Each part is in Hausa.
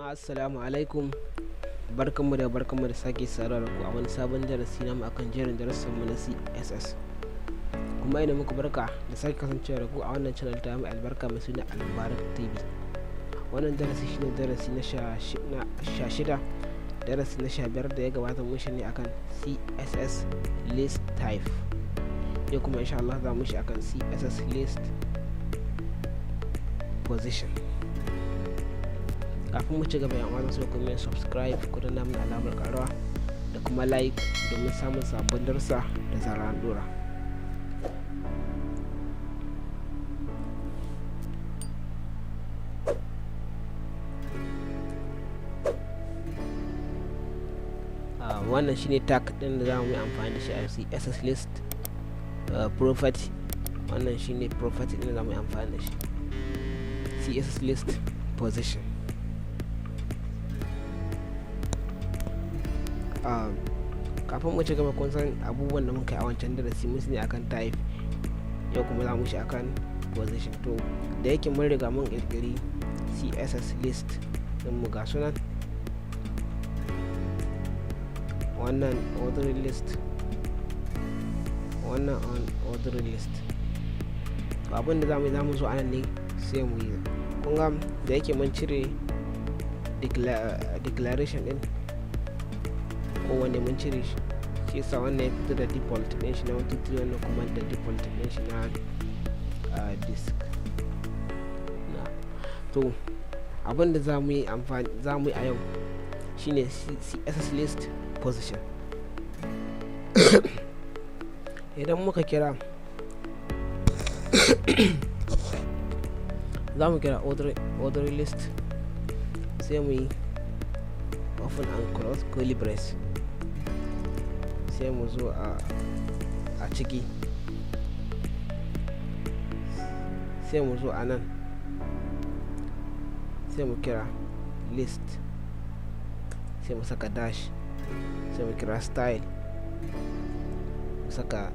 Jama'a assalamu alaikum, barkanmu da sake saduwa da ku a wani sabon darasi namu akan jerin darasin mu na CSS. Kuma ina muku barka da sake kasancewa da ku a wannan channel ta mu albarka mai suna AL-MUBARAK TV. Wannan darasi shine darasi na 16, darasi na 15 da ya gabata mun shi ne akan CSS list type. Yau kuma insha Allah za mu shi akan CSS list position. Kafin mu ci gaba yan uwa sai ku yi subscribe ku danna mana alamar karawa da kuma like domin samun sabbin darussa da zarar an dora. Wannan shine tag din da zamu yi amfani da shi a CSS list property. Wannan shine property din da zamu yi amfani da shi CSS list position. Kafin mu ci gaba kun san abubuwan da muka yi a wancan darasi mun sani akan type, yau kuma za mu shi akan position. To da yake mun riga mun kirkiri CSS list din mu ga sunan wannan order list, wannan order list. Abin da za mu zo anan ne sai mu yi, kun ga da yake mun cire declaration din kowanne mun cire shi, shi yasa wannan ya fito da default din shi na 123, wannan kuma da default din shi na disk na. To abin da za mu yi a yau shine CSS list position. Idan muka kira za mu kira order list, sai mu yi open and close curly brace, sai mu zo a ciki, sai mu zo a nan, sai mu kira list, sai mu saka dash, sai mu kira style, mu saka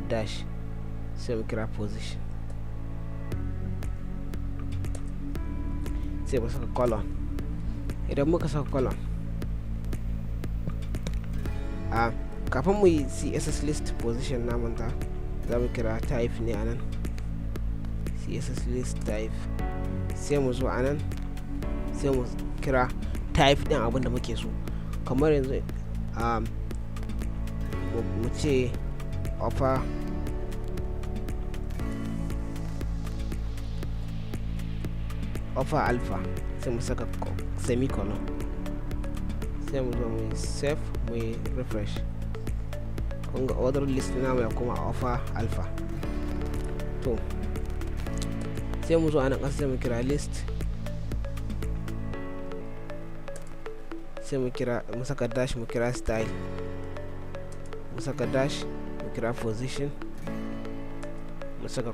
dash, sai mu kira position, sai mu saka colon. Idan muka saka colon kafin mu yi CSS list position na manta za mu kira type ne anan, CSS list type, sai mu zo anan sai mu kira type din abin da muke so. Kamar yanzu mu ce offer alpha, sai mu saka semicolon, sai mu zo mu yi save, mu yi refresh. kun ga order list na mai kuma offer alpha. To sai mu zo a nan ƙasa sai mu kira list, sai mu saka dash, mu kira style, mu saka dash, mu kira position, mu saka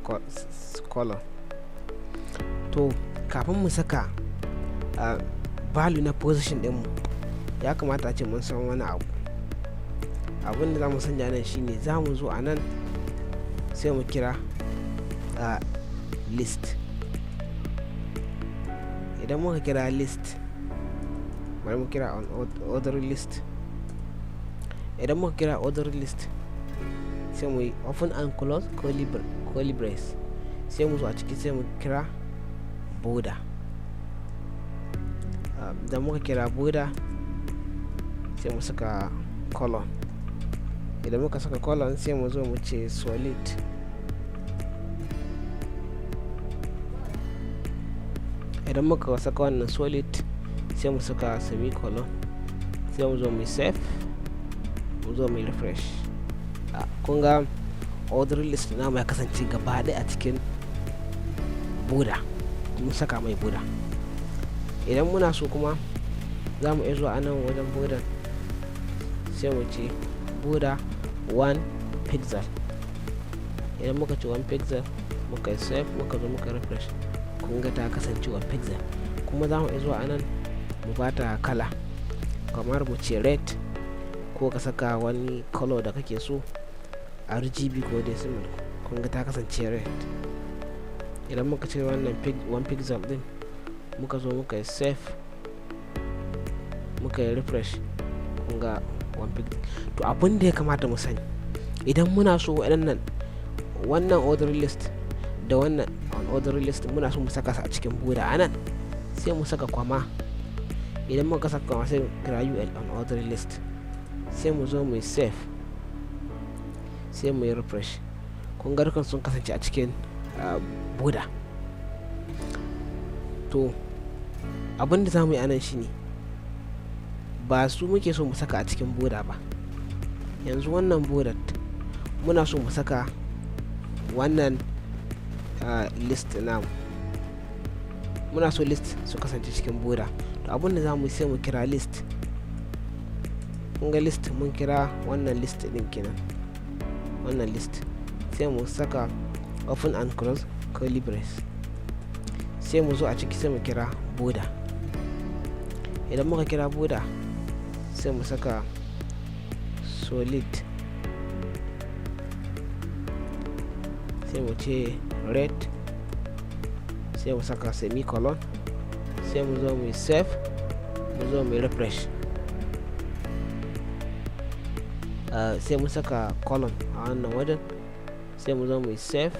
color. To kafin mu saka value na position din mu ya kamata a ce mun san wani abin da za mu sanya nan shine za mu zo a nan sai mu kira list. Idan muka kira list, bari mu kira order list. Idan muka kira order list sai mu yi open and close curly brace, sai mu zo a ciki sai mu kira border. Da muka kira border sai mu saka colon. Idan muka saka colon sai mu zo mu ce solid, idan muka saka wannan solid sai mu saka semicolon, sai mu zo mu save, mu zo mu refresh. Kun ga order list na mai kasance gaba ɗaya a cikin border, mun saka mai border. Idan muna so kuma za mu iya zuwa a nan wajen border sai mu ce border 1 pixel. Idan muka ce 1 pixel muka yi save, muka zo muka refresh, kun ga ta kasance 1 pixel. Kuma za mu iya zuwa a nan mu bata kala, kamar mu ce red, ko ka saka wani color da kake so, RGB ko decimal, kun ga ta kasance red. Idan muka ce wannan 1 pixel din muka zo muka yi save, muka yi refresh kun ga one pixel. To abin da ya kamata mu sani, idan muna so waɗannan wannan order list da wannan order list muna so mu saka su a cikin border anan, sai mu saka kwama. Idan muka saka kwama sai kira ul on order list, sai mu zo mu yi save, sai mu yi refresh. kun ga dukan sun kasance a cikin border. To abin da za mu yi anan shine ba su muke so mu saka a cikin border ba. Yanzu wannan border muna so mu saka wannan list namu, muna so list su kasance cikin border. To abin da za mu yi sai mu kira list. kun ga list mun kira wannan list din kenan, wannan list sai mu saka open and close curly brace, sai mu zo a ciki sai mu kira border. Idan muka kira border sai mu saka solid, sai mu ce red, sai mu saka semicolon, sai mu zo mu save, mu zo mu refresh. Sai mu saka column a wannan wajen, sai mu zo mu save,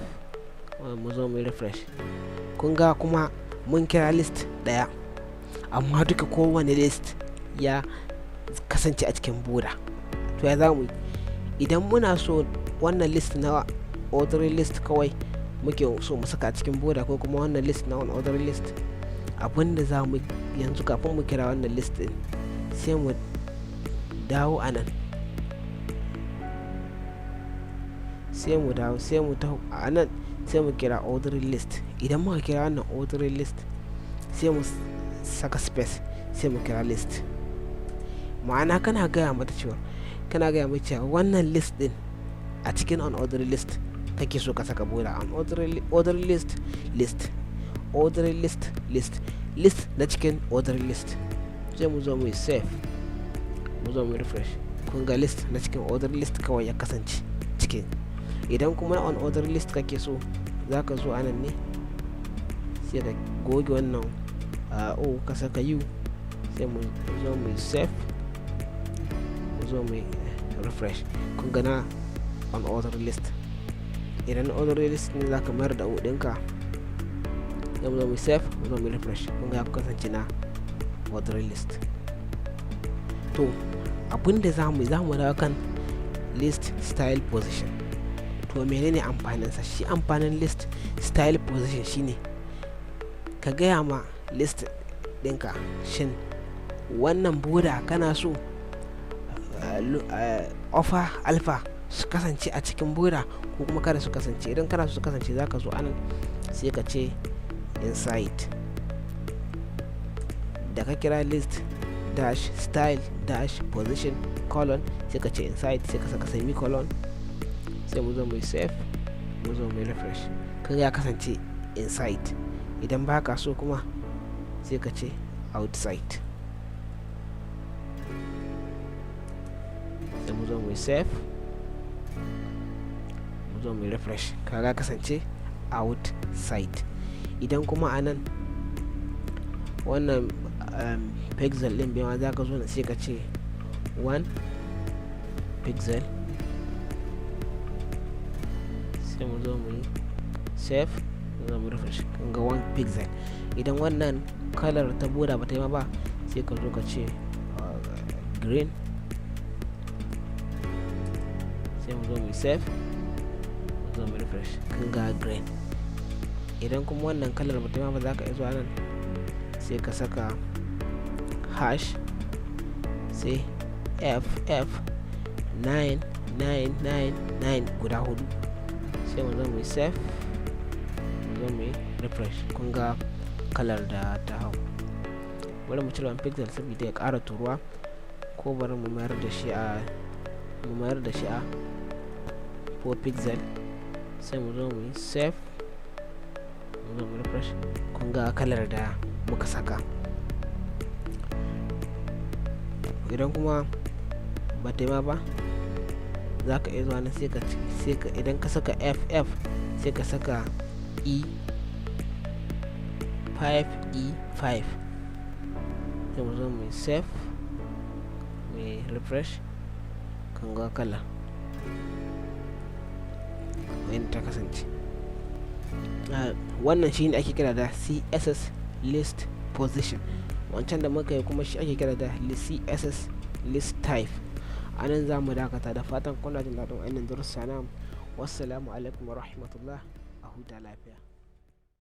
mu zo mu refresh. kun ga kuma mun kira list daya, amma duka kowane list ya kasance a cikin border. To ya za mu yi? Idan muna so wannan list na order list kawai muke so mu saka a cikin border, ko kuma wannan list na order list, abinda za mu yanzu kafin mu kira wannan list din, sai mu dawo anan, sai mu dawo, sai mu taho anan, sai mu kira order list. Idan muka kira wannan order list sai mu saka space, sai mu kira list. Ma'ana kana gaya mata cewa wannan list din a cikin on order list kake so ka saka border. On order list order list na cikin order list, sai mu zo mu save, mu zo mu refresh. kun ga list na cikin order list kawai ya kasance cikin. Idan kuma on order list kake so, za ka zo anan ne sai ka goge wannan o ka saka u, sai mu zo mu save, mu zo mu refresh. kun ga na on order list. Idan order list ne za ka mayar da o ɗinka, sai mu zo mu save, mu zo mu refresh. kun ga kasance na order list. To abinda za mu dawo kan list style position. To menene amfaninsa? Shi amfanin list style position shine ka gaya ma list ɗinka, shin wannan border kana so alpha alpha su kasance a cikin border ko kuma kada su kasance. Idan kana so su kasance, za ka zo anan sai ka ce inside, da ka kira list dash style dash position colon, sai ka ce inside, sai ka saka semicolon, sai mu zo mu save, mu zo mu refresh. kaga ya kasance inside. Idan ba ka so kuma sai ka ce outside, sai mu zo mu save, mu zo mu refresh. kaga kasance outside. Idan kuma anan wannan pixel din bai ma, za ka zo sai ka ce 1 pixel, sai mu zo mu save, mu zo mu refresh. kun ga 1 pixel. Idan wannan kalar ta border ba ta yi ma ba, sai ka zo ka ce green, sai mu zo mu save, mu zo mu refresh. kun ga green. Idan kuma wannan kalar ba ta yi ma ba, za ka iya zuwa nan sai ka saka hash, sai ff9999 guda 4, sai mu zo mu save, mu zo mu refresh. kun ga kalar da ta hau. bari mu cire 1 pixel saboda ya ƙara turuwa, ko bari mu mayar da shi a 4 pixel, sai mu zo mu save, mu zo mu refresh. kun ga kalar da muka saka. Idan kuma ba ta yi ma ba, za ka iya zuwa nan sai ka idan ka saka ff, sai ka saka e5 sai mu zo mu save, mai refresh kan ga kala wanda ta kasance. Wannan shi ne ake kira da css list position, wancan da muka yi kuma shi ake kira da css list type. A nan za mu dakata, da fatan kuna jin daɗin wannan darussa na. Wassalamu alaikum wa rahmatullah, a huta lafiya.